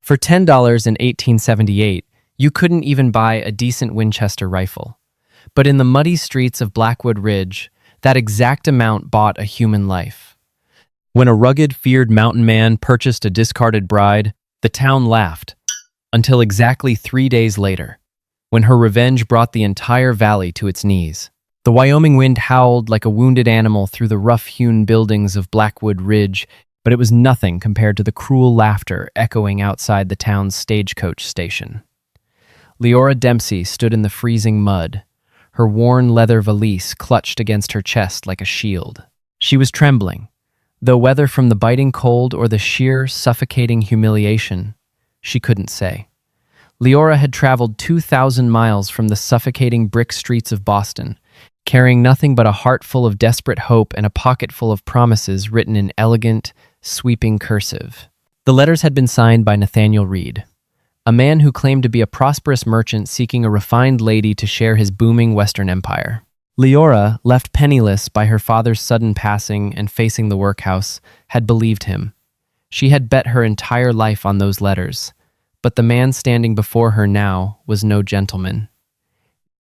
For $10 in 1878, you couldn't even buy a decent Winchester rifle. But in the muddy streets of Blackwood Ridge, that exact amount bought a human life. When a rugged, feared mountain man purchased a discarded bride, the town laughed, until exactly 3 days later, when her revenge brought the entire valley to its knees. The Wyoming wind howled like a wounded animal through the rough-hewn buildings of Blackwood Ridge, but it was nothing compared to the cruel laughter echoing outside the town's stagecoach station. Leora Dempsey stood in the freezing mud, her worn leather valise clutched against her chest like a shield. She was trembling, though whether from the biting cold or the sheer, suffocating humiliation, she couldn't say. Leora had traveled 2,000 miles from the suffocating brick streets of Boston, carrying nothing but a heart full of desperate hope and a pocket full of promises written in elegant, sweeping cursive. The letters had been signed by Nathaniel Reed, a man who claimed to be a prosperous merchant seeking a refined lady to share his booming Western empire. Leora, left penniless by her father's sudden passing and facing the workhouse, had believed him. She had bet her entire life on those letters, but the man standing before her now was no gentleman.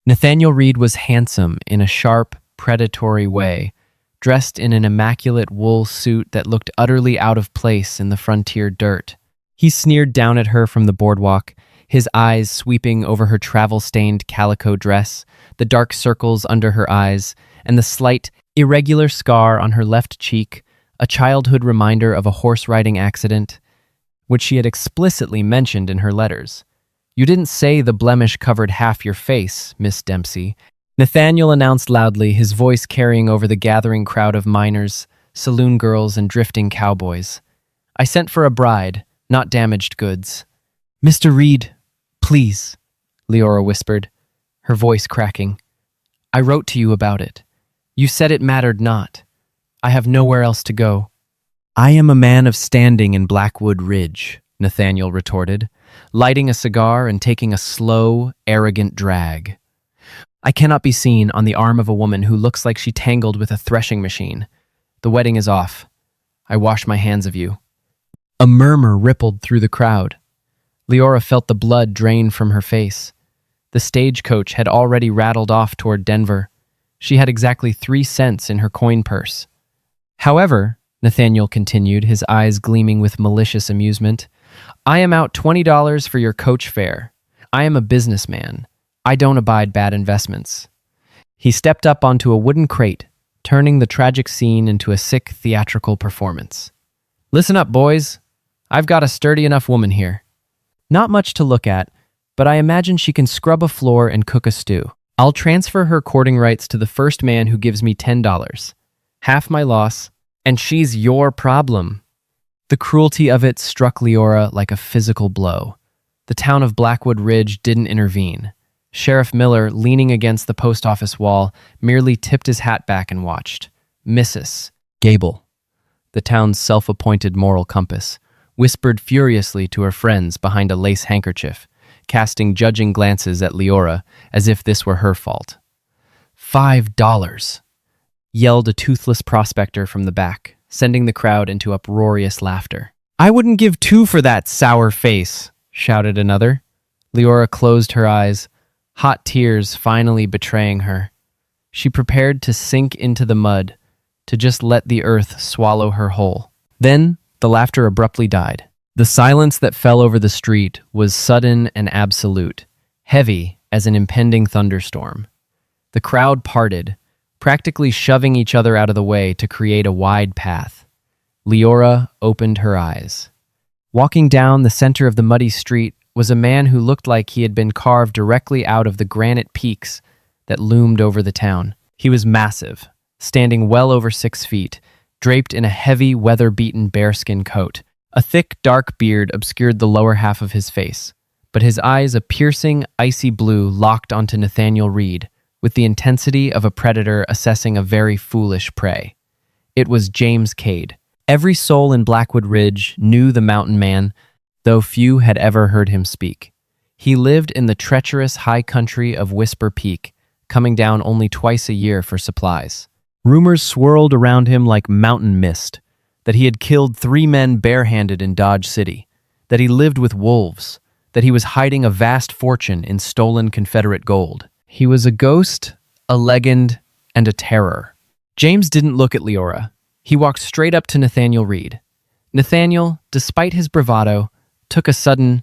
Nathaniel Reed was handsome in a sharp, predatory way, dressed in an immaculate wool suit that looked utterly out of place in the frontier dirt. He sneered down at her from the boardwalk, his eyes sweeping over her travel-stained calico dress, the dark circles under her eyes, and the slight, irregular scar on her left cheek, a childhood reminder of a horse-riding accident, which she had explicitly mentioned in her letters. "You didn't say the blemish covered half your face, Miss Dempsey," Nathaniel announced loudly, his voice carrying over the gathering crowd of miners, saloon girls, and drifting cowboys. "I sent for a bride, not damaged goods." "Mr. Reed, please," Leora whispered, her voice cracking. "I wrote to you about it. You said it mattered not. I have nowhere else to go." "I am a man of standing in Blackwood Ridge," Nathaniel retorted, lighting a cigar and taking a slow, arrogant drag. "I cannot be seen on the arm of a woman who looks like she tangled with a threshing machine. The wedding is off. I wash my hands of you." A murmur rippled through the crowd. Leora felt the blood drain from her face. The stagecoach had already rattled off toward Denver. She had exactly 3 cents in her coin purse. "However," Nathaniel continued, his eyes gleaming with malicious amusement, "I am out $20 for your coach fare. I am a businessman. I don't abide bad investments." He stepped up onto a wooden crate, turning the tragic scene into a sick theatrical performance. "Listen up, boys. I've got a sturdy enough woman here. Not much to look at, but I imagine she can scrub a floor and cook a stew. I'll transfer her courting rights to the first man who gives me $10. Half my loss, and she's your problem." The cruelty of it struck Leora like a physical blow. The town of Blackwood Ridge didn't intervene. Sheriff Miller, leaning against the post office wall, merely tipped his hat back and watched. Mrs. Gable, the town's self-appointed moral compass, whispered furiously to her friends behind a lace handkerchief, casting judging glances at Leora as if this were her fault. $5, yelled a toothless prospector from the back, sending the crowd into uproarious laughter. "I wouldn't give 2 for that sour face," shouted another. Leora closed her eyes, hot tears finally betraying her. She prepared to sink into the mud, to just let the earth swallow her whole. Then the laughter abruptly died. The silence that fell over the street was sudden and absolute, heavy as an impending thunderstorm. The crowd parted, practically shoving each other out of the way to create a wide path. Leora opened her eyes. Walking down the center of the muddy street was a man who looked like he had been carved directly out of the granite peaks that loomed over the town. He was massive, standing well over 6 feet, draped in a heavy, weather-beaten bearskin coat. A thick, dark beard obscured the lower half of his face, but his eyes, a piercing, icy blue, locked onto Nathaniel Reed, with the intensity of a predator assessing a very foolish prey. It was James Cade. Every soul in Blackwood Ridge knew the mountain man, though few had ever heard him speak. He lived in the treacherous high country of Whisper Peak, coming down only twice a year for supplies. Rumors swirled around him like mountain mist, that he had killed 3 men barehanded in Dodge City, that he lived with wolves, that he was hiding a vast fortune in stolen Confederate gold. He was a ghost, a legend, and a terror. James didn't look at Leora. He walked straight up to Nathaniel Reed. Nathaniel, despite his bravado, took a sudden,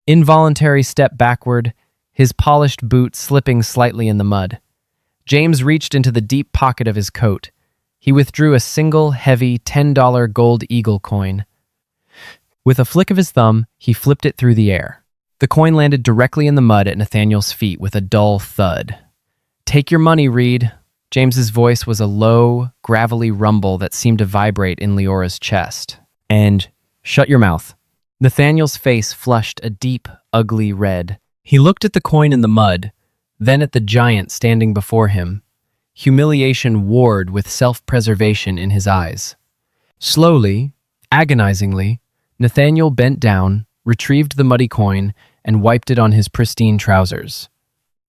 involuntary step backward, his polished boot slipping slightly in the mud. James reached into the deep pocket of his coat. He withdrew a single, heavy, $10 gold eagle coin. With a flick of his thumb, he flipped it through the air. The coin landed directly in the mud at Nathaniel's feet with a dull thud. "Take your money, Reed." James's voice was a low, gravelly rumble that seemed to vibrate in Leora's chest. "And shut your mouth." Nathaniel's face flushed a deep, ugly red. He looked at the coin in the mud, then at the giant standing before him. Humiliation warred with self-preservation in his eyes. Slowly, agonizingly, Nathaniel bent down, retrieved the muddy coin, and wiped it on his pristine trousers.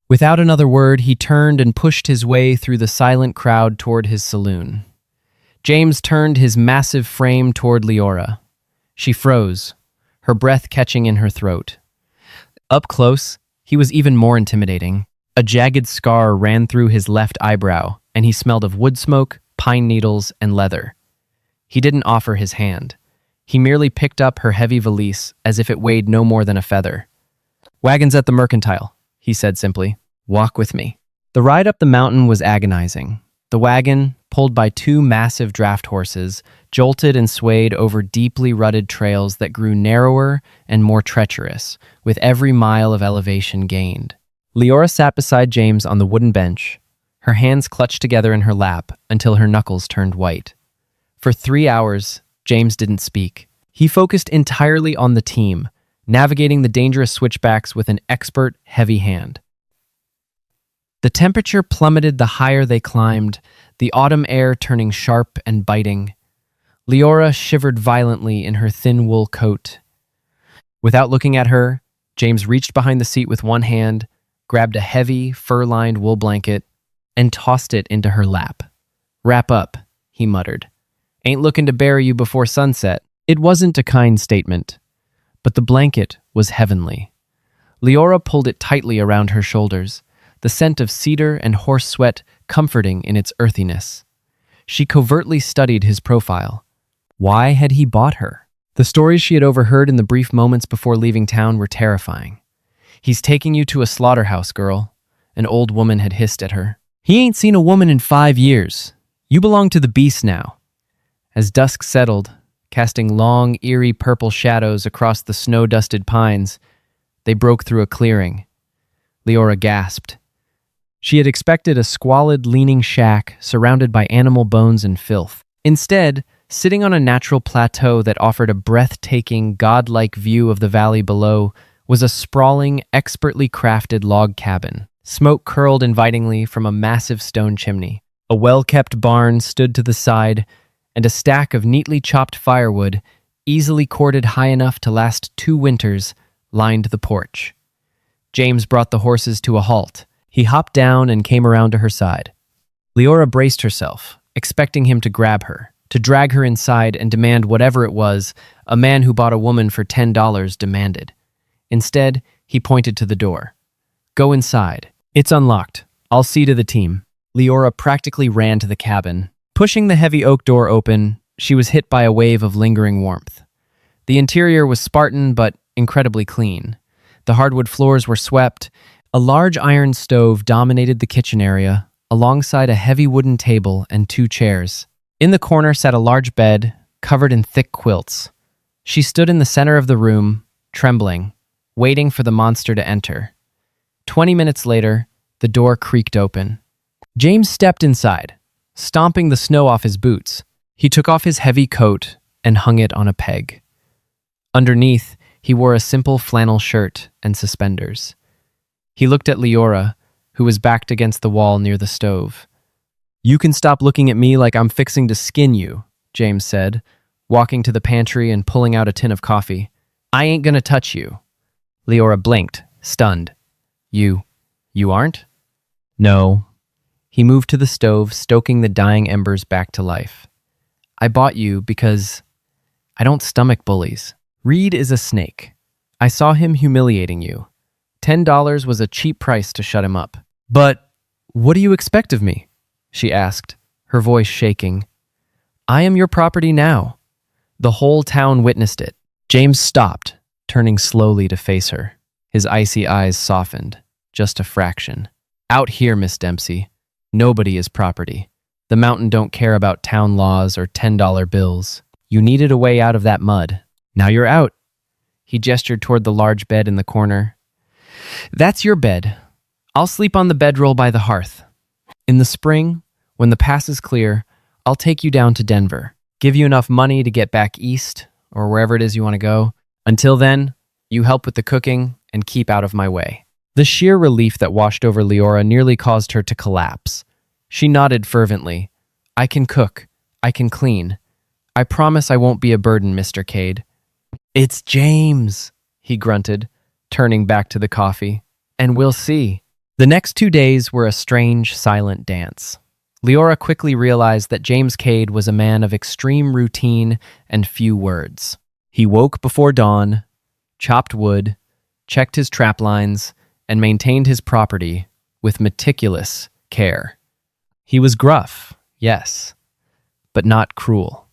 Without another word, he turned and pushed his way through the silent crowd toward his saloon. James turned his massive frame toward Leora. She froze, her breath catching in her throat. Up close, he was even more intimidating. A jagged scar ran through his left eyebrow, and he smelled of wood smoke, pine needles, and leather. He didn't offer his hand. He merely picked up her heavy valise as if it weighed no more than a feather. "Wagon's at the mercantile," he said simply. "Walk with me." The ride up the mountain was agonizing. The wagon, pulled by two massive draft horses, jolted and swayed over deeply rutted trails that grew narrower and more treacherous with every mile of elevation gained. Leora sat beside James on the wooden bench, her hands clutched together in her lap until her knuckles turned white. For 3 hours, James didn't speak. He focused entirely on the team, navigating the dangerous switchbacks with an expert, heavy hand. The temperature plummeted the higher they climbed, the autumn air turning sharp and biting. Leora shivered violently in her thin wool coat. Without looking at her, James reached behind the seat with one hand, grabbed a heavy, fur-lined wool blanket, and tossed it into her lap. "Wrap up," he muttered. "Ain't looking to bury you before sunset." It wasn't a kind statement, but the blanket was heavenly. Leora pulled it tightly around her shoulders, the scent of cedar and horse sweat comforting in its earthiness. She covertly studied his profile. Why had he bought her? The stories she had overheard in the brief moments before leaving town were terrifying. "He's taking you to a slaughterhouse, girl," an old woman had hissed at her. "He ain't seen a woman in 5 years. You belong to the beast now." As dusk settled, casting long, eerie purple shadows across the snow-dusted pines, they broke through a clearing. Leora gasped. She had expected a squalid, leaning shack surrounded by animal bones and filth. Instead, sitting on a natural plateau that offered a breathtaking, godlike view of the valley below, was a sprawling, expertly crafted log cabin. Smoke curled invitingly from a massive stone chimney. A well-kept barn stood to the side, and a stack of neatly chopped firewood, easily corded high enough to last 2 winters, lined the porch. James brought the horses to a halt. He hopped down and came around to her side. Leora braced herself, expecting him to grab her, to drag her inside and demand whatever it was a man who bought a woman for $10 demanded. Instead, he pointed to the door. "Go inside. It's unlocked. I'll see to the team." Leora practically ran to the cabin. Pushing the heavy oak door open, she was hit by a wave of lingering warmth. The interior was Spartan but incredibly clean. The hardwood floors were swept. A large iron stove dominated the kitchen area, alongside a heavy wooden table and 2 chairs. In the corner sat a large bed, covered in thick quilts. She stood in the center of the room, trembling, waiting for the monster to enter. 20 minutes later, the door creaked open. James stepped inside, stomping the snow off his boots. He took off his heavy coat and hung it on a peg. Underneath, he wore a simple flannel shirt and suspenders. He looked at Leora, who was backed against the wall near the stove. "You can stop looking at me like I'm fixing to skin you," James said, walking to the pantry and pulling out a tin of coffee. "I ain't gonna touch you." Leora blinked, stunned. You aren't?" "No." He moved to the stove, stoking the dying embers back to life. "I bought you because I don't stomach bullies." Reed is a snake. I saw him humiliating you. $10 was a cheap price to shut him up. But what do you expect of me? She asked, her voice shaking. I am your property now. The whole town witnessed it. James stopped, turning slowly to face her. His icy eyes softened, just a fraction. Out here, Miss Dempsey. Nobody is property. The mountain don't care about town laws or $10 bills. You needed a way out of that mud. Now you're out. He gestured toward the large bed in the corner. That's your bed. I'll sleep on the bedroll by the hearth. In the spring, when the pass is clear, I'll take you down to Denver. Give you enough money to get back east, or wherever it is you want to go. Until then, you help with the cooking and keep out of my way. The sheer relief that washed over Leora nearly caused her to collapse. She nodded fervently. I can cook. I can clean. I promise I won't be a burden, Mr. Cade. It's James, he grunted, turning back to the coffee. And we'll see. The next 2 days were a strange, silent dance. Leora quickly realized that James Cade was a man of extreme routine and few words. He woke before dawn, chopped wood, checked his trap lines, and maintained his property with meticulous care. He was gruff, yes, but not cruel.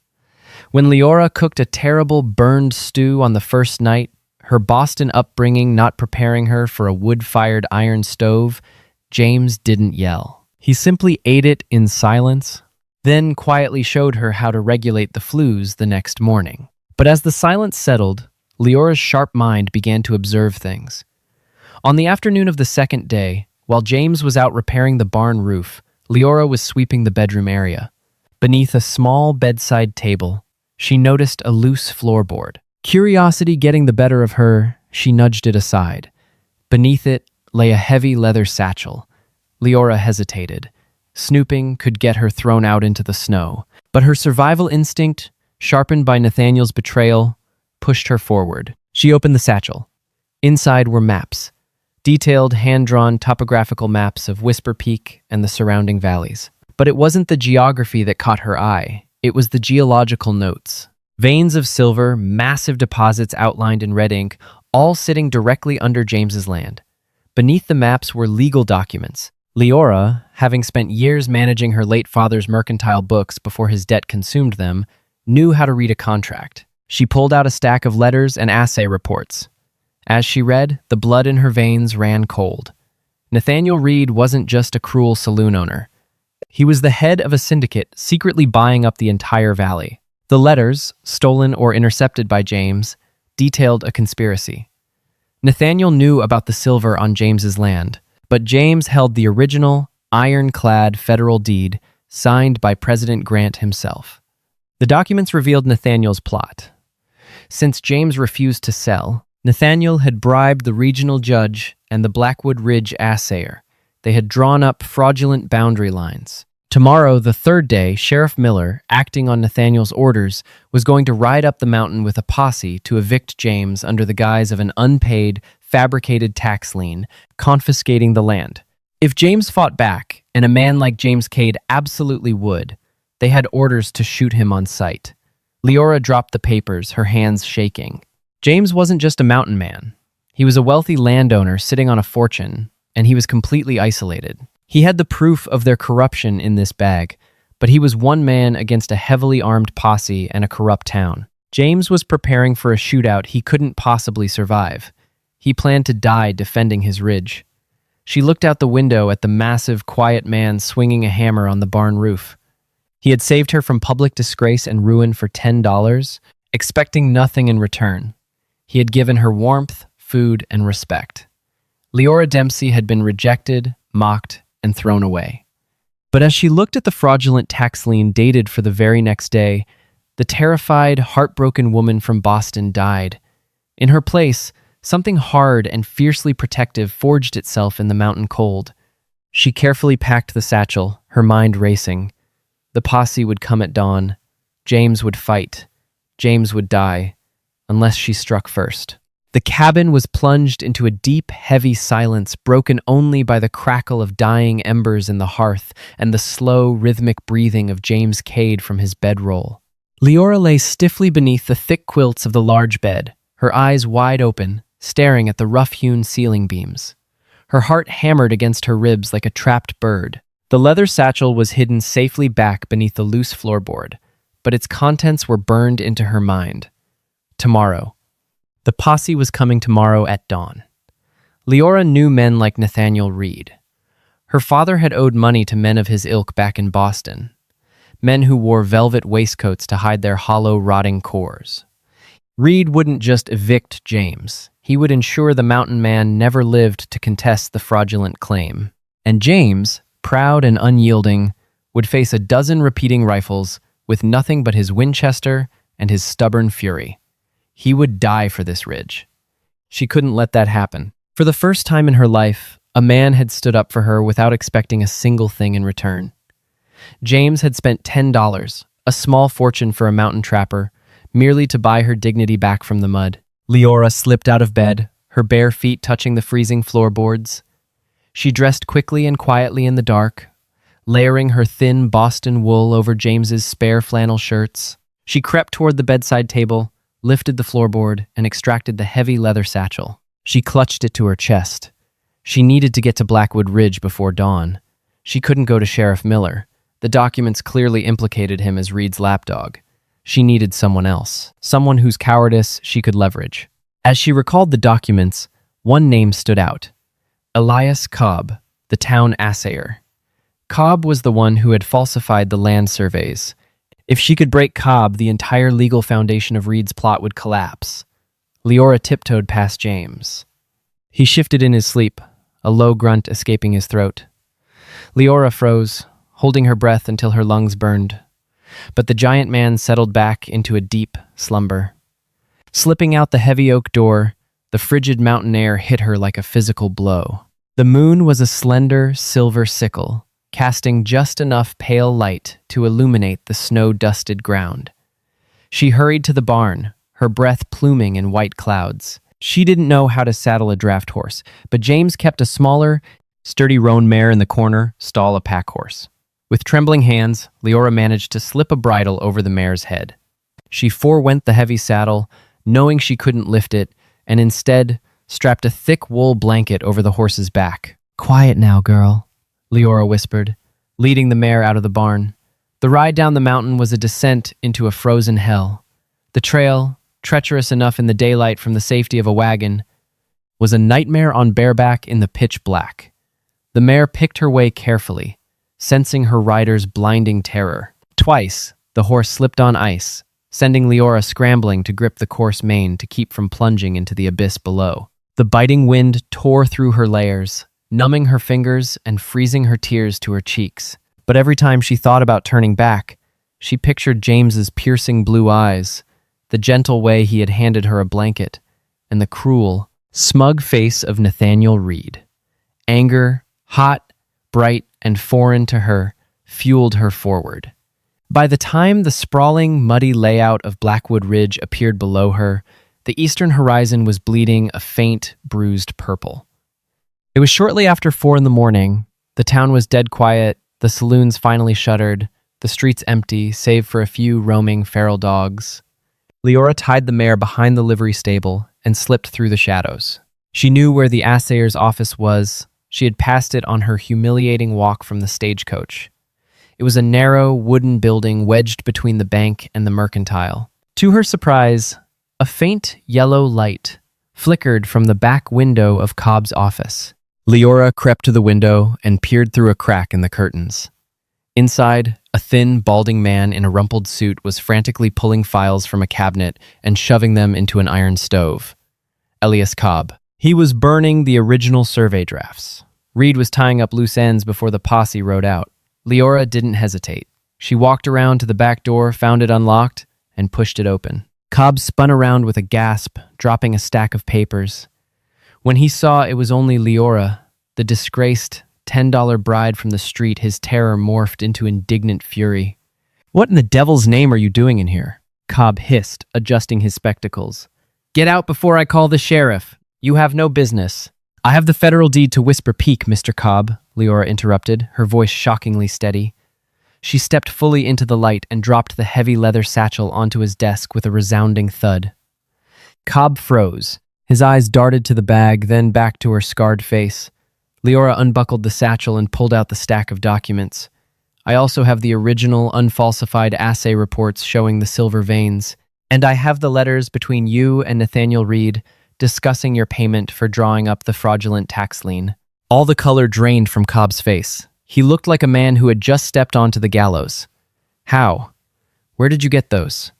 When Leora cooked a terrible burned stew on the first night, her Boston upbringing not preparing her for a wood-fired iron stove, James didn't yell. He simply ate it in silence, then quietly showed her how to regulate the flues the next morning. But as the silence settled, Leora's sharp mind began to observe things. On the afternoon of the second day, while James was out repairing the barn roof, Leora was sweeping the bedroom area. Beneath a small bedside table, she noticed a loose floorboard. Curiosity getting the better of her, she nudged it aside. Beneath it lay a heavy leather satchel. Leora hesitated. Snooping could get her thrown out into the snow, but her survival instinct, sharpened by Nathaniel's betrayal, pushed her forward. She opened the satchel. Inside were maps, detailed hand-drawn topographical maps of Whisper Peak and the surrounding valleys. But it wasn't the geography that caught her eye. It was the geological notes. Veins of silver, massive deposits outlined in red ink, all sitting directly under James's land. Beneath the maps were legal documents. Leora, having spent years managing her late father's mercantile books before his debt consumed them, knew how to read a contract. She pulled out a stack of letters and assay reports. As she read, the blood in her veins ran cold. Nathaniel Reed wasn't just a cruel saloon owner. He was the head of a syndicate secretly buying up the entire valley. The letters, stolen or intercepted by James, detailed a conspiracy. Nathaniel knew about the silver on James's land, but James held the original, ironclad federal deed signed by President Grant himself. The documents revealed Nathaniel's plot. Since James refused to sell, Nathaniel had bribed the regional judge and the Blackwood Ridge assayer. They had drawn up fraudulent boundary lines. Tomorrow, the third day, Sheriff Miller, acting on Nathaniel's orders, was going to ride up the mountain with a posse to evict James under the guise of an unpaid, fabricated tax lien, confiscating the land. If James fought back, and a man like James Cade absolutely would, they had orders to shoot him on sight. Leora dropped the papers, her hands shaking. James wasn't just a mountain man. He was a wealthy landowner sitting on a fortune, and he was completely isolated. He had the proof of their corruption in this bag, but he was one man against a heavily armed posse and a corrupt town. James was preparing for a shootout he couldn't possibly survive. He planned to die defending his ridge. She looked out the window at the massive, quiet man swinging a hammer on the barn roof. He had saved her from public disgrace and ruin for $10, expecting nothing in return. He had given her warmth, food, and respect. Leora Dempsey had been rejected, mocked, and thrown away. But as she looked at the fraudulent tax lien dated for the very next day, the terrified, heartbroken woman from Boston died. In her place, something hard and fiercely protective forged itself in the mountain cold. She carefully packed the satchel, her mind racing. The posse would come at dawn. James would fight. James would die, unless she struck first. The cabin was plunged into a deep, heavy silence, broken only by the crackle of dying embers in the hearth and the slow, rhythmic breathing of James Cade from his bedroll. Leora lay stiffly beneath the thick quilts of the large bed, her eyes wide open, staring at the rough-hewn ceiling beams. Her heart hammered against her ribs like a trapped bird. The leather satchel was hidden safely back beneath the loose floorboard, but its contents were burned into her mind. Tomorrow. The posse was coming tomorrow at dawn. Leora knew men like Nathaniel Reed. Her father had owed money to men of his ilk back in Boston, men who wore velvet waistcoats to hide their hollow, rotting cores. Reed wouldn't just evict James. He would ensure the mountain man never lived to contest the fraudulent claim. And James, proud and unyielding, would face a dozen repeating rifles with nothing but his Winchester and his stubborn fury. He would die for this ridge. She couldn't let that happen. For the first time in her life, a man had stood up for her without expecting a single thing in return. James had spent $10, a small fortune for a mountain trapper, merely to buy her dignity back from the mud. Leora slipped out of bed, her bare feet touching the freezing floorboards. She dressed quickly and quietly in the dark, layering her thin Boston wool over James's spare flannel shirts. She crept toward the bedside table, lifted the floorboard, and extracted the heavy leather satchel. She clutched it to her chest. She needed to get to Blackwood Ridge before dawn. She couldn't go to Sheriff Miller. The documents clearly implicated him as Reed's lapdog. She needed someone else, someone whose cowardice she could leverage. As she recalled the documents, one name stood out: Elias Cobb, the town assayer. Cobb was the one who had falsified the land surveys. If she could break Cobb, the entire legal foundation of Reed's plot would collapse. Leora tiptoed past James. He shifted in his sleep, a low grunt escaping his throat. Leora froze, holding her breath until her lungs burned. But the giant man settled back into a deep slumber. Slipping out the heavy oak door, the frigid mountain air hit her like a physical blow. The moon was a slender silver sickle, casting just enough pale light to illuminate the snow-dusted ground. She hurried to the barn, her breath pluming in white clouds. She didn't know how to saddle a draft horse, but James kept a smaller, sturdy roan mare in the corner, stall a pack horse. With trembling hands, Leora managed to slip a bridle over the mare's head. She forewent the heavy saddle, knowing she couldn't lift it, and instead strapped a thick wool blanket over the horse's back. "Quiet now, girl," Leora whispered, leading the mare out of the barn. The ride down the mountain was a descent into a frozen hell. The trail, treacherous enough in the daylight from the safety of a wagon, was a nightmare on bareback in the pitch black. The mare picked her way carefully, sensing her rider's blinding terror. Twice, the horse slipped on ice, sending Leora scrambling to grip the coarse mane to keep from plunging into the abyss below. The biting wind tore through her layers, numbing her fingers and freezing her tears to her cheeks. But every time she thought about turning back, she pictured James's piercing blue eyes, the gentle way he had handed her a blanket, and the cruel, smug face of Nathaniel Reed. Anger, hot, bright, and foreign to her, fueled her forward. By the time the sprawling, muddy layout of Blackwood Ridge appeared below her, the eastern horizon was bleeding a faint, bruised purple. It was shortly after 4 a.m. The town was dead quiet, the saloons finally shuttered, the streets empty, save for a few roaming feral dogs. Leora tied the mare behind the livery stable and slipped through the shadows. She knew where the assayer's office was. She had passed it on her humiliating walk from the stagecoach. It was a narrow, wooden building wedged between the bank and the mercantile. To her surprise, a faint yellow light flickered from the back window of Cobb's office. Leora crept to the window and peered through a crack in the curtains. Inside, a thin, balding man in a rumpled suit was frantically pulling files from a cabinet and shoving them into an iron stove. Elias Cobb. He was burning the original survey drafts. Reed was tying up loose ends before the posse rode out. Leora didn't hesitate. She walked around to the back door, found it unlocked, and pushed it open. Cobb spun around with a gasp, dropping a stack of papers. When he saw it was only Leora, the disgraced $10 bride from the street, his terror morphed into indignant fury. "What in the devil's name are you doing in here?" Cobb hissed, adjusting his spectacles. "Get out before I call the sheriff. You have no business." "I have the federal deed to Whisper Peak, Mr. Cobb," Leora interrupted, her voice shockingly steady. She stepped fully into the light and dropped the heavy leather satchel onto his desk with a resounding thud. Cobb froze. His eyes darted to the bag, then back to her scarred face. Leora unbuckled the satchel and pulled out the stack of documents. I also have the original, unfalsified assay reports showing the silver veins. And I have the letters between you and Nathaniel Reed discussing your payment for drawing up the fraudulent tax lien. All the color drained from Cobb's face. He looked like a man who had just stepped onto the gallows. How? Where did you get those?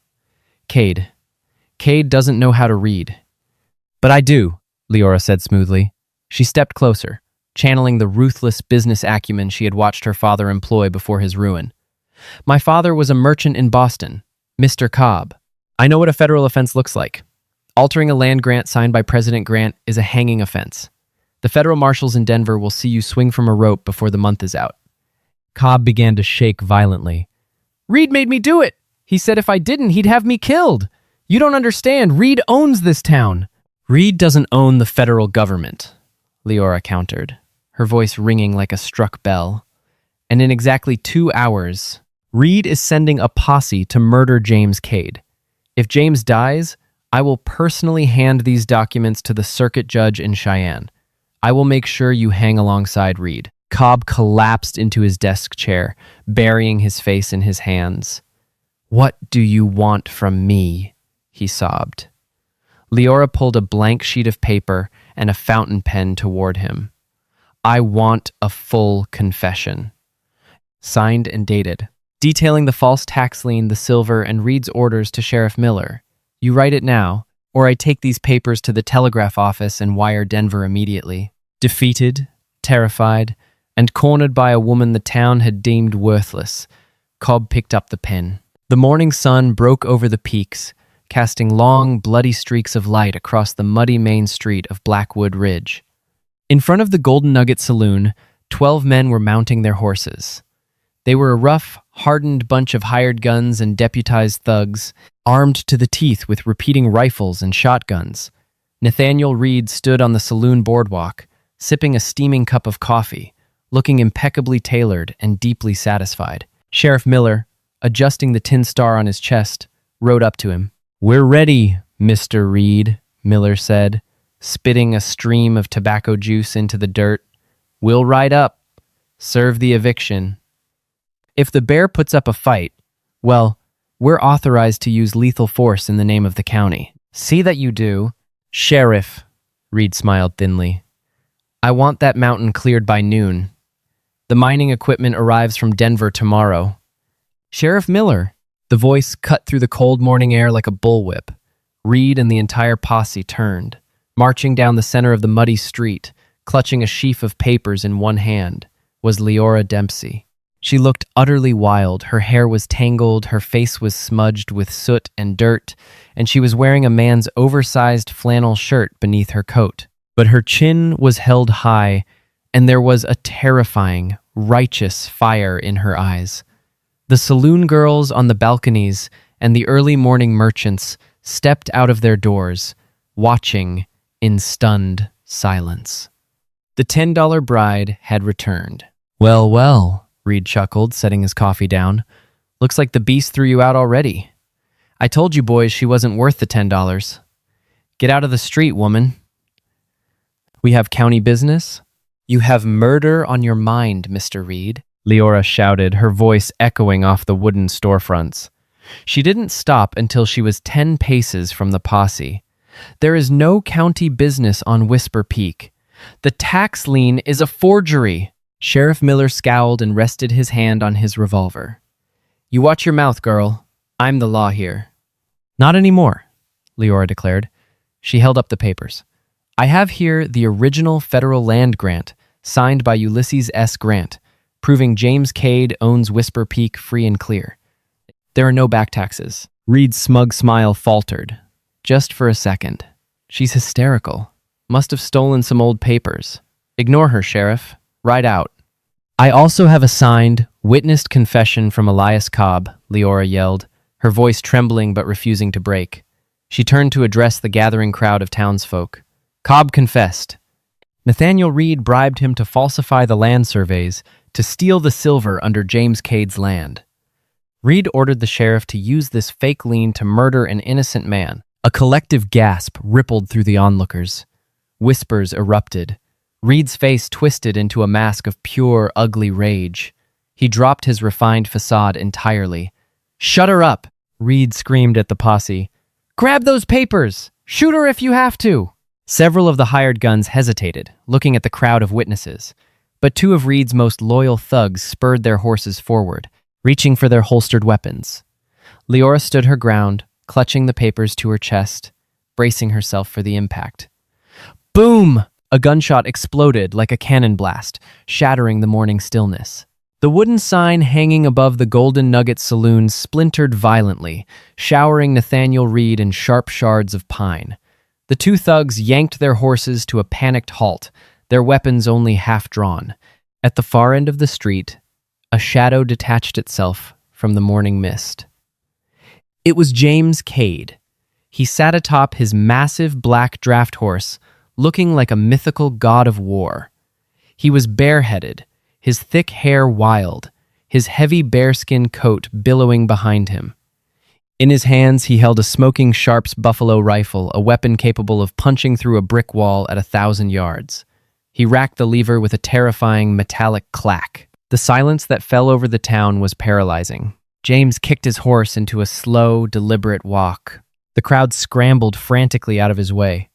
Cade. Cade doesn't know how to read. But I do, Leora said smoothly. She stepped closer, channeling the ruthless business acumen she had watched her father employ before his ruin. My father was a merchant in Boston, Mr. Cobb. I know what a federal offense looks like. Altering a land grant signed by President Grant is a hanging offense. The federal marshals in Denver will see you swing from a rope before the month is out. Cobb began to shake violently. Reed made me do it. He said if I didn't, he'd have me killed. You don't understand. Reed owns this town. Reed doesn't own the federal government, Leora countered, her voice ringing like a struck bell. And in exactly 2 hours, Reed is sending a posse to murder James Cade. If James dies, I will personally hand these documents to the circuit judge in Cheyenne. I will make sure you hang alongside Reed. Cobb collapsed into his desk chair, burying his face in his hands. What do you want from me? He sobbed. Leora pulled a blank sheet of paper and a fountain pen toward him. I want a full confession. Signed and dated, detailing the false tax lien, the silver, and Reed's orders to Sheriff Miller. You write it now, or I take these papers to the telegraph office and wire Denver immediately. Defeated, terrified, and cornered by a woman the town had deemed worthless, Cobb picked up the pen. The morning sun broke over the peaks, casting long, bloody streaks of light across the muddy main street of Blackwood Ridge. In front of the Golden Nugget Saloon, 12 men were mounting their horses. They were a rough, hardened bunch of hired guns and deputized thugs, armed to the teeth with repeating rifles and shotguns. Nathaniel Reed stood on the saloon boardwalk, sipping a steaming cup of coffee, looking impeccably tailored and deeply satisfied. Sheriff Miller, adjusting the tin star on his chest, rode up to him. We're ready, Mr. Reed, Miller said, spitting a stream of tobacco juice into the dirt. We'll ride up. Serve the eviction. If the bear puts up a fight, well, we're authorized to use lethal force in the name of the county. See that you do. Sheriff, Reed smiled thinly. I want that mountain cleared by noon. The mining equipment arrives from Denver tomorrow. Sheriff Miller, the voice cut through the cold morning air like a bullwhip. Reed and the entire posse turned, marching down the center of the muddy street, clutching a sheaf of papers in one hand, was Leora Dempsey. She looked utterly wild. Her hair was tangled, her face was smudged with soot and dirt, and she was wearing a man's oversized flannel shirt beneath her coat. But her chin was held high, and there was a terrifying, righteous fire in her eyes. The saloon girls on the balconies and the early morning merchants stepped out of their doors, watching in stunned silence. The $10 bride had returned. Well, well, Reed chuckled, setting his coffee down. Looks like the beast threw you out already. I told you boys she wasn't worth the $10. Get out of the street, woman. We have county business? You have murder on your mind, Mr. Reed, Leora shouted, her voice echoing off the wooden storefronts. She didn't stop until she was 10 paces from the posse. There is no county business on Whisper Peak. The tax lien is a forgery. Sheriff Miller scowled and rested his hand on his revolver. You watch your mouth, girl. I'm the law here. Not anymore, Leora declared. She held up the papers. I have here the original federal land grant, signed by Ulysses S. Grant, proving James Cade owns Whisper Peak free and clear. There are no back taxes. Reed's smug smile faltered. Just for a second. She's hysterical. Must have stolen some old papers. Ignore her, Sheriff. Ride out. I also have a signed, witnessed confession from Elias Cobb, Leora yelled, her voice trembling but refusing to break. She turned to address the gathering crowd of townsfolk. Cobb confessed. Nathaniel Reed bribed him to falsify the land surveys to steal the silver under James Cade's land. Reed ordered the sheriff to use this fake lien to murder an innocent man. A collective gasp rippled through the onlookers. Whispers erupted. Reed's face twisted into a mask of pure, ugly rage. He dropped his refined facade entirely. "Shut her up!" Reed screamed at the posse. "Grab those papers! Shoot her if you have to!" Several of the hired guns hesitated, looking at the crowd of witnesses. But two of Reed's most loyal thugs spurred their horses forward, reaching for their holstered weapons. Leora stood her ground, clutching the papers to her chest, bracing herself for the impact. Boom! A gunshot exploded like a cannon blast, shattering the morning stillness. The wooden sign hanging above the Golden Nugget Saloon splintered violently, showering Nathaniel Reed in sharp shards of pine. The two thugs yanked their horses to a panicked halt, their weapons only half drawn. At the far end of the street, a shadow detached itself from the morning mist. It was James Cade. He sat atop his massive black draft horse, looking like a mythical god of war. He was bareheaded, his thick hair wild, his heavy bearskin coat billowing behind him. In his hands, he held a smoking Sharps buffalo rifle, a weapon capable of punching through a brick wall at 1,000 yards. He racked the lever with a terrifying metallic clack. The silence that fell over the town was paralyzing. James kicked his horse into a slow, deliberate walk. The crowd scrambled frantically out of his way.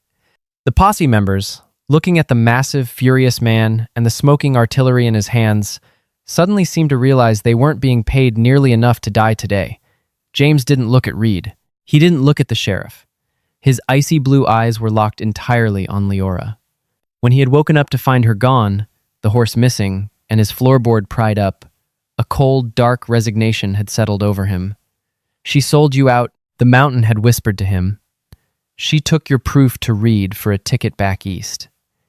The posse members, looking at the massive, furious man and the smoking artillery in his hands, suddenly seemed to realize they weren't being paid nearly enough to die today. James didn't look at Reed. He didn't look at the sheriff. His icy blue eyes were locked entirely on Leora. When he had woken up to find her gone, the horse missing, and his floorboard pried up, a cold, dark resignation had settled over him. "She sold you out," the mountain had whispered to him. "She took your proof to Reed for a ticket back east."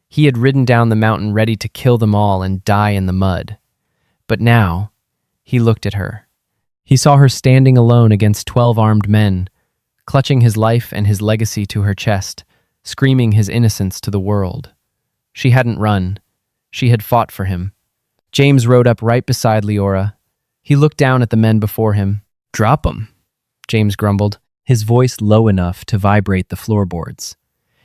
He had ridden down the mountain ready to kill them all and die in the mud. But now, he looked at her. He saw her standing alone against 12 armed men, clutching his life and his legacy to her chest, screaming his innocence to the world. She hadn't run. She had fought for him. James rode up right beside Leora. He looked down at the men before him. "Drop 'em," James grumbled, his voice low enough to vibrate the floorboards.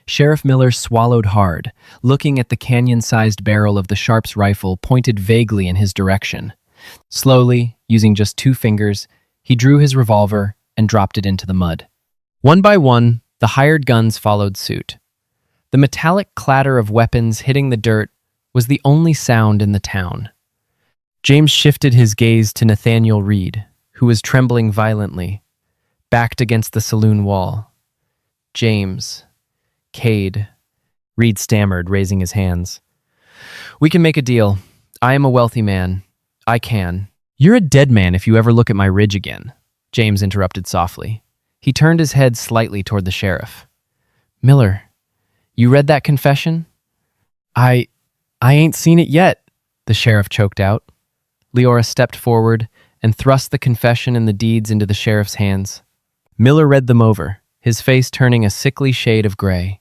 Sheriff Miller swallowed hard, looking at the canyon-sized barrel of the Sharps rifle pointed vaguely in his direction. Slowly, using just 2 fingers, he drew his revolver and dropped it into the mud. One by one, the hired guns followed suit. The metallic clatter of weapons hitting the dirt was the only sound in the town. James shifted his gaze to Nathaniel Reed, who was trembling violently, backed against the saloon wall. "James, Cade," Reed stammered, raising his hands. "We can make a deal. I am a wealthy man. I can." "You're a dead man if you ever look at my ridge again," James interrupted softly. He turned his head slightly toward the sheriff. "Miller, you read that confession?" I ain't seen it yet," the sheriff choked out. Leora stepped forward and thrust the confession and the deeds into the sheriff's hands. Miller read them over, his face turning a sickly shade of gray.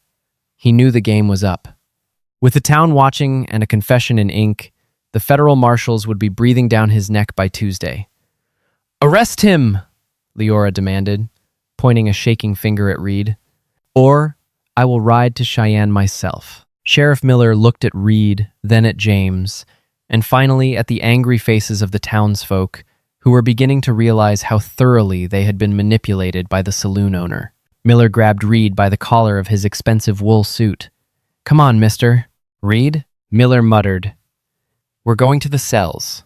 He knew the game was up. With the town watching and a confession in ink, the federal marshals would be breathing down his neck by Tuesday. "Arrest him!" Leora demanded, pointing a shaking finger at Reed. "Or I will ride to Cheyenne myself." Sheriff Miller looked at Reed, then at James, and finally at the angry faces of the townsfolk, who were beginning to realize how thoroughly they had been manipulated by the saloon owner. Miller grabbed Reed by the collar of his expensive wool suit. "Come on, mister." "Reed?" Miller muttered. "We're going to the cells."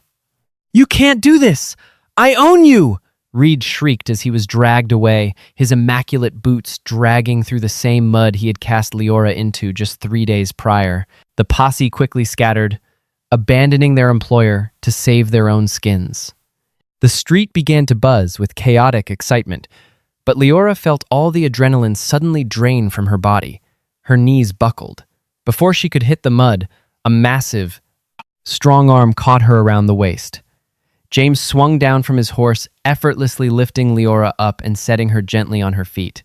"You can't do this! I own you!" Reed shrieked as he was dragged away, his immaculate boots dragging through the same mud he had cast Leora into just 3 days prior. The posse quickly scattered, abandoning their employer to save their own skins. The street began to buzz with chaotic excitement, but Leora felt all the adrenaline suddenly drain from her body. Her knees buckled. Before she could hit the mud, a massive, strong arm caught her around the waist. James swung down from his horse, effortlessly lifting Leora up and setting her gently on her feet.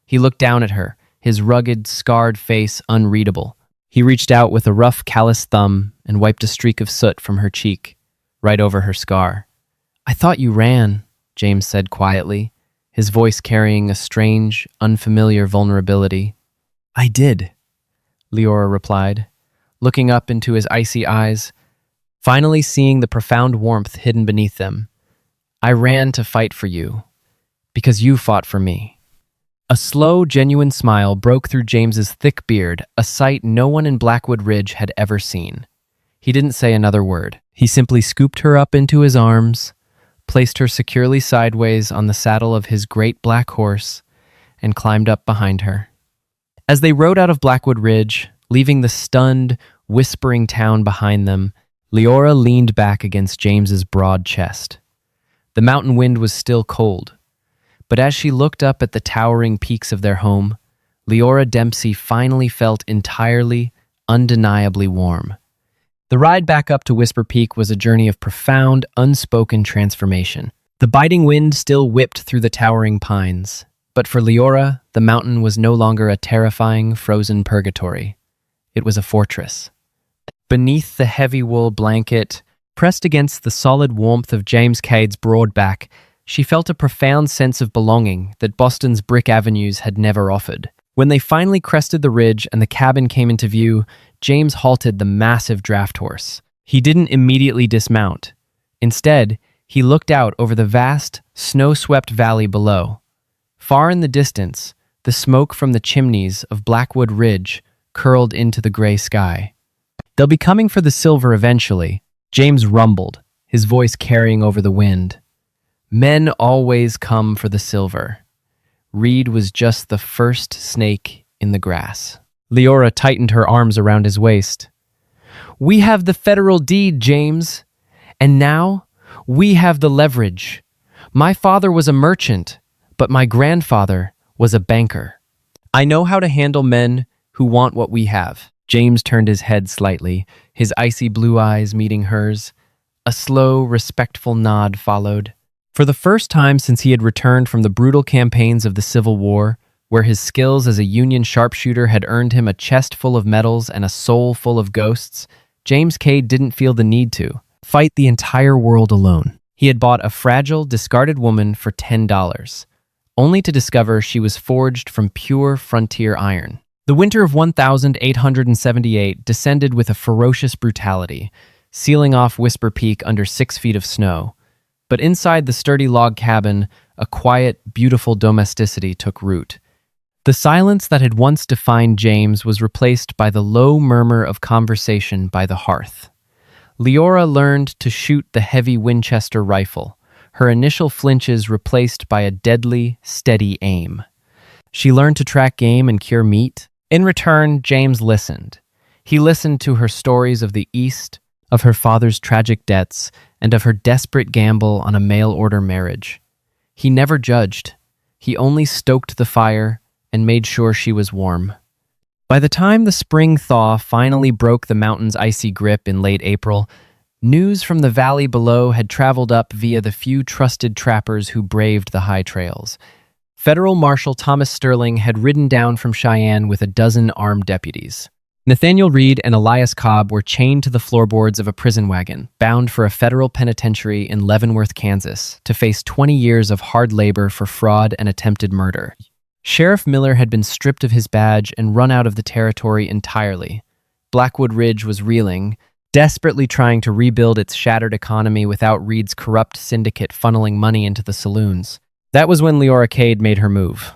He looked down at her, his rugged, scarred face unreadable. He reached out with a rough, calloused thumb and wiped a streak of soot from her cheek, right over her scar. "I thought you ran," James said quietly, his voice carrying a strange, unfamiliar vulnerability. "I did," Leora replied, looking up into his icy eyes, finally seeing the profound warmth hidden beneath them. "I ran to fight for you, because you fought for me." A slow, genuine smile broke through James's thick beard, a sight no one in Blackwood Ridge had ever seen. He didn't say another word. He simply scooped her up into his arms, placed her securely sideways on the saddle of his great black horse, and climbed up behind her. As they rode out of Blackwood Ridge, leaving the stunned, whispering town behind them, Leora leaned back against James's broad chest. The mountain wind was still cold, but as she looked up at the towering peaks of their home, Leora Dempsey finally felt entirely, undeniably warm. The ride back up to Whisper Peak was a journey of profound, unspoken transformation. The biting wind still whipped through the towering pines, but for Leora, the mountain was no longer a terrifying, frozen purgatory. It was a fortress. Beneath the heavy wool blanket, pressed against the solid warmth of James Cade's broad back, she felt a profound sense of belonging that Boston's brick avenues had never offered. When they finally crested the ridge and the cabin came into view, James halted the massive draft horse. He didn't immediately dismount. Instead, he looked out over the vast, snow-swept valley below. Far in the distance, the smoke from the chimneys of Blackwood Ridge curled into the gray sky. "They'll be coming for the silver eventually," James rumbled, his voice carrying over the wind. "Men always come for the silver." Reed was just the first snake in the grass. Leora tightened her arms around his waist. "We have the federal deed, James. And now, we have the leverage. My father was a merchant, but my grandfather was a banker. I know how to handle men who want what we have." James turned his head slightly, his icy blue eyes meeting hers. A slow, respectful nod followed. For the first time since he had returned from the brutal campaigns of the Civil War, where his skills as a Union sharpshooter had earned him a chest full of medals and a soul full of ghosts, James Cade didn't feel the need to fight the entire world alone. He had bought a fragile, discarded woman for $10, only to discover she was forged from pure frontier iron. The winter of 1878 descended with a ferocious brutality, sealing off Whisper Peak under 6 feet of snow. But inside the sturdy log cabin, a quiet, beautiful domesticity took root. The silence that had once defined James was replaced by the low murmur of conversation by the hearth. Leora learned to shoot the heavy Winchester rifle, her initial flinches replaced by a deadly, steady aim. She learned to track game and cure meat. In return, James listened. He listened to her stories of the East, of her father's tragic debts, and of her desperate gamble on a mail-order marriage. He never judged. He only stoked the fire and made sure she was warm. By the time the spring thaw finally broke the mountain's icy grip in late April, news from the valley below had traveled up via the few trusted trappers who braved the high trails. Federal Marshal Thomas Sterling had ridden down from Cheyenne with a dozen armed deputies. Nathaniel Reed and Elias Cobb were chained to the floorboards of a prison wagon, bound for a federal penitentiary in Leavenworth, Kansas, to face 20 years of hard labor for fraud and attempted murder. Sheriff Miller had been stripped of his badge and run out of the territory entirely. Blackwood Ridge was reeling, desperately trying to rebuild its shattered economy without Reed's corrupt syndicate funneling money into the saloons. That was when Leora Cade made her move.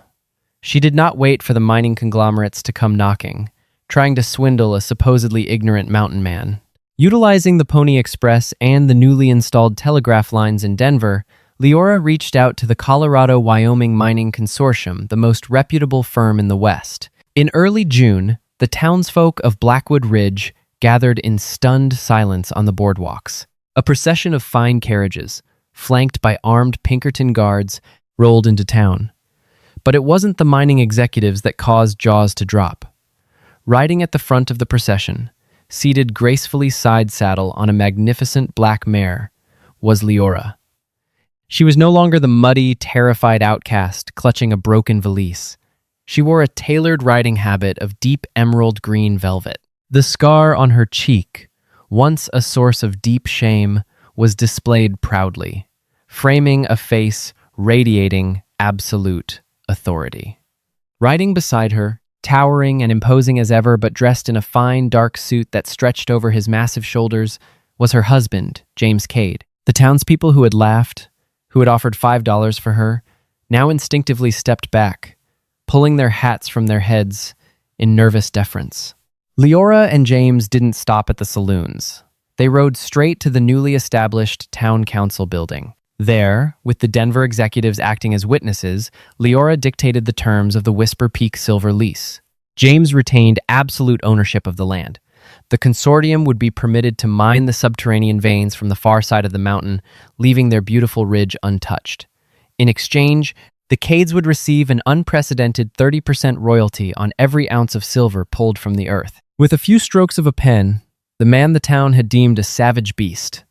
She did not wait for the mining conglomerates to come knocking, trying to swindle a supposedly ignorant mountain man. Utilizing the Pony Express and the newly installed telegraph lines in Denver, Leora reached out to the Colorado-Wyoming Mining Consortium, the most reputable firm in the West. In early June, the townsfolk of Blackwood Ridge gathered in stunned silence on the boardwalks. A procession of fine carriages, flanked by armed Pinkerton guards, rolled into town. But it wasn't the mining executives that caused jaws to drop. Riding at the front of the procession, seated gracefully side-saddle on a magnificent black mare, was Leora. She was no longer the muddy, terrified outcast clutching a broken valise. She wore a tailored riding habit of deep emerald green velvet. The scar on her cheek, once a source of deep shame, was displayed proudly, framing a face radiating absolute authority. Riding beside her, towering and imposing as ever but dressed in a fine dark suit that stretched over his massive shoulders, was her husband, James Cade. The townspeople who had laughed, who had offered $5 for her, now instinctively stepped back, pulling their hats from their heads in nervous deference. Leora and James didn't stop at the saloons. They rode straight to the newly established town council building. There, with the Denver executives acting as witnesses, Leora dictated the terms of the Whisper Peak Silver lease. James retained absolute ownership of the land. The consortium would be permitted to mine the subterranean veins from the far side of the mountain, leaving their beautiful ridge untouched. In exchange, the Cades would receive an unprecedented 30% royalty on every ounce of silver pulled from the earth. With a few strokes of a pen, the man the town had deemed a savage beast,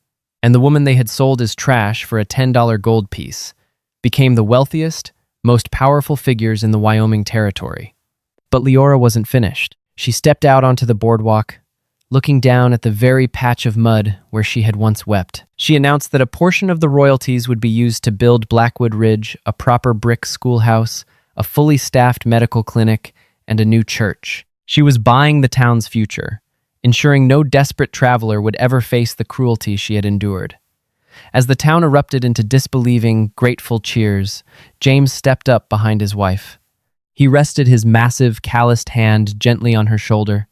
and the woman they had sold as trash for a $10 gold piece, became the wealthiest, most powerful figures in the Wyoming territory. But Leora wasn't finished. She stepped out onto the boardwalk, looking down at the very patch of mud where she had once wept. She announced that a portion of the royalties would be used to build Blackwood Ridge, a proper brick schoolhouse, a fully staffed medical clinic, and a new church. She was buying the town's future, ensuring no desperate traveler would ever face the cruelty she had endured. As the town erupted into disbelieving, grateful cheers, James stepped up behind his wife. He rested his massive, calloused hand gently on her shoulder.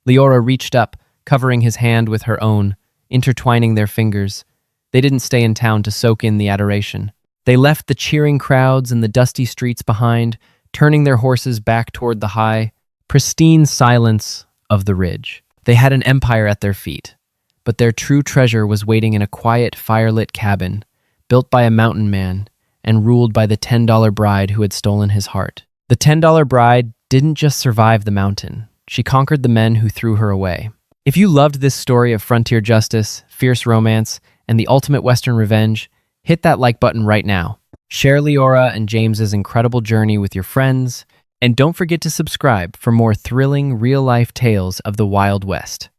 Leora reached up, covering his hand with her own, intertwining their fingers. They didn't stay in town to soak in the adoration. They left the cheering crowds and the dusty streets behind, turning their horses back toward the high, pristine silence of the ridge. They had an empire at their feet, but their true treasure was waiting in a quiet, firelit cabin, built by a mountain man and ruled by the $10 bride who had stolen his heart. The $10 bride didn't just survive the mountain. She conquered the men who threw her away. If you loved this story of frontier justice, fierce romance, and the ultimate Western revenge, hit that like button right now. Share Leora and James's incredible journey with your friends, and don't forget to subscribe for more thrilling, real-life tales of the Wild West.